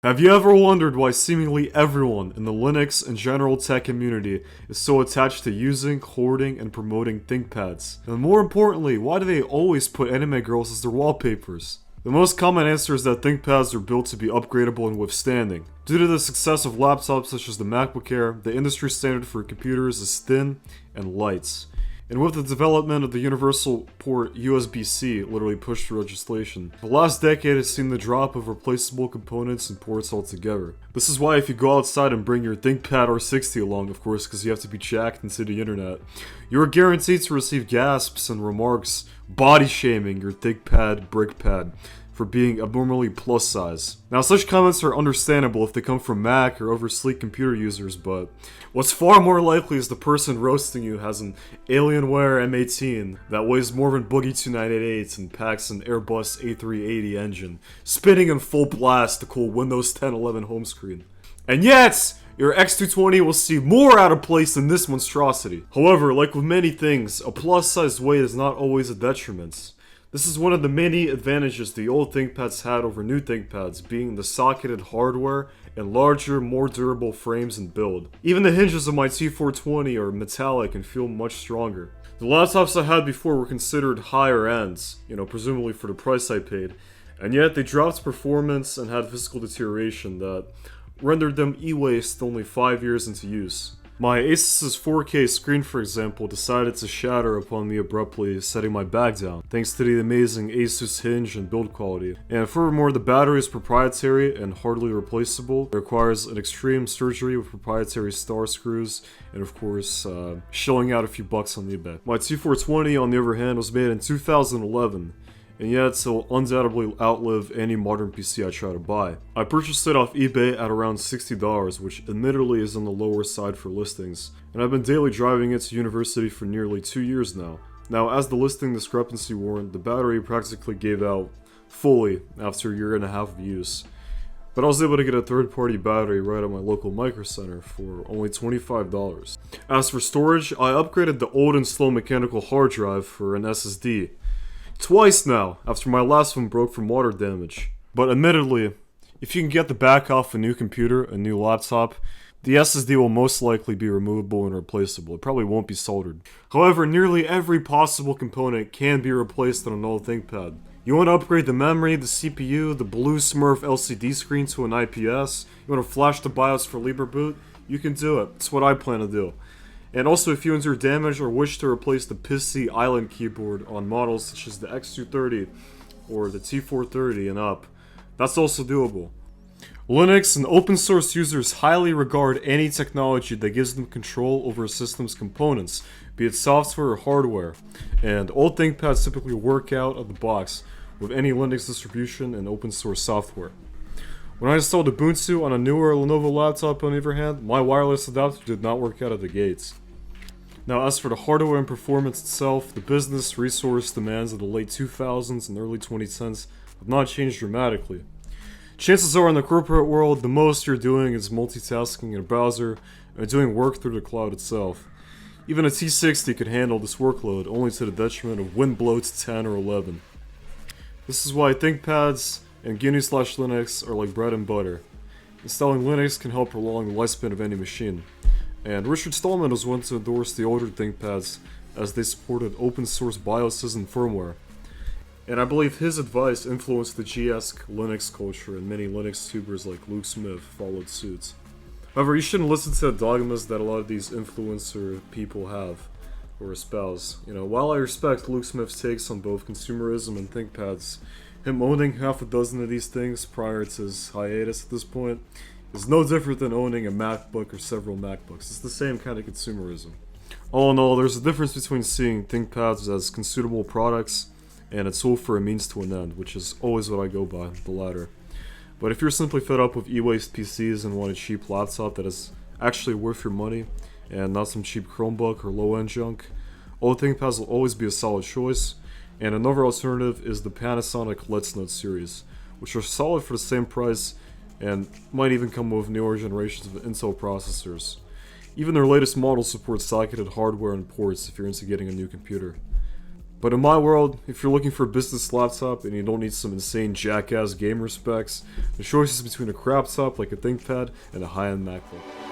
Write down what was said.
Have you ever wondered why seemingly everyone in the Linux and general tech community is so attached to using, hoarding, and promoting ThinkPads? And more importantly, why do they always put anime girls as their wallpapers? The most common answer is that ThinkPads are built to be upgradable and withstanding. Due to the success of laptops such as the MacBook Air, the industry standard for computers is thin and light. And with the development of the universal port USB-C literally pushed through legislation, the last decade has seen the drop of replaceable components and ports altogether. This is why if you go outside and bring your ThinkPad R60 along, of course, because you have to be jacked into the internet, you are guaranteed to receive gasps and remarks body-shaming your ThinkPad BrickPad for being abnormally plus size. Now, such comments are understandable if they come from Mac or oversleek computer users, but what's far more likely is the person roasting you has an Alienware M18 that weighs more than Boogie 2988 and packs an Airbus A380 engine, spinning in full blast to cool Windows 10 11 home screen. And yet, your X220 will see more out of place than this monstrosity. However, like with many things, a plus-sized weight is not always a detriment. This is one of the many advantages the old ThinkPads had over new ThinkPads, being the socketed hardware and larger, more durable frames and build. Even the hinges of my T420 are metallic and feel much stronger. The laptops I had before were considered higher ends, presumably for the price I paid, and yet they dropped performance and had physical deterioration that rendered them e-waste only 5 years into use. My Asus's 4K screen, for example, decided to shatter upon me abruptly, setting my back down, thanks to the amazing Asus hinge and build quality. And furthermore, the battery is proprietary and hardly replaceable. It requires an extreme surgery with proprietary star screws, and of course, shelling out a few bucks on eBay. My T420, on the other hand, was made in 2011. And yet it'll undoubtedly outlive any modern PC I try to buy. I purchased it off eBay at around $60, which admittedly is on the lower side for listings, and I've been daily driving it to university for nearly 2 years now. Now, as the listing discrepancy warned, the battery practically gave out fully after a year and a half of use. But I was able to get a third-party battery right at my local Micro Center for only $25. As for storage, I upgraded the old and slow mechanical hard drive for an SSD. Twice now, after my last one broke from water damage. But admittedly, if you can get the back off a new computer, a new laptop, the SSD will most likely be removable and replaceable. It probably won't be soldered. However, nearly every possible component can be replaced on an old ThinkPad. You want to upgrade the memory, the CPU, the blue Smurf LCD screen to an IPS, you want to flash the BIOS for LibreBoot, you can do it. That's what I plan to do. And also, if you endure damage or wish to replace the pissy Island keyboard on models such as the X230 or the T430 and up, that's also doable. Linux and open source users highly regard any technology that gives them control over a system's components, be it software or hardware, and old ThinkPads typically work out of the box with any Linux distribution and open source software. When I installed Ubuntu on a newer Lenovo laptop, on the other hand, my wireless adapter did not work out of the gates. Now, as for the hardware and performance itself, the business resource demands of the late 2000s and early 2010s have not changed dramatically. Chances are in the corporate world, the most you're doing is multitasking in a browser and doing work through the cloud itself. Even a T60 could handle this workload, only to the detriment of WinBloat 10 or 11. This is why ThinkPads and GNU/Linux are like bread and butter. Installing Linux can help prolong the lifespan of any machine. And Richard Stallman was one to endorse the older ThinkPads as they supported open source BIOSes and firmware. And I believe his advice influenced the G-esque Linux culture, and many Linux tubers like Luke Smith followed suit. However, you shouldn't listen to the dogmas that a lot of these influencer people have or espouse. While I respect Luke Smith's takes on both consumerism and ThinkPads, him owning half a dozen of these things prior to his hiatus at this point is no different than owning a MacBook or several MacBooks. It's the same kind of consumerism. All in all, there's a difference between seeing ThinkPads as consumable products and a tool for a means to an end, which is always what I go by, the latter. But if you're simply fed up with e-waste PCs and want a cheap laptop that is actually worth your money, and not some cheap Chromebook or low-end junk, old ThinkPads will always be a solid choice. And another alternative is the Panasonic Let's Note series, which are solid for the same price and might even come with newer generations of Intel processors. Even their latest models support socketed hardware and ports if you're into getting a new computer. But in my world, if you're looking for a business laptop and you don't need some insane jackass gamer specs, the choice is between a crap top like a ThinkPad and a high-end MacBook.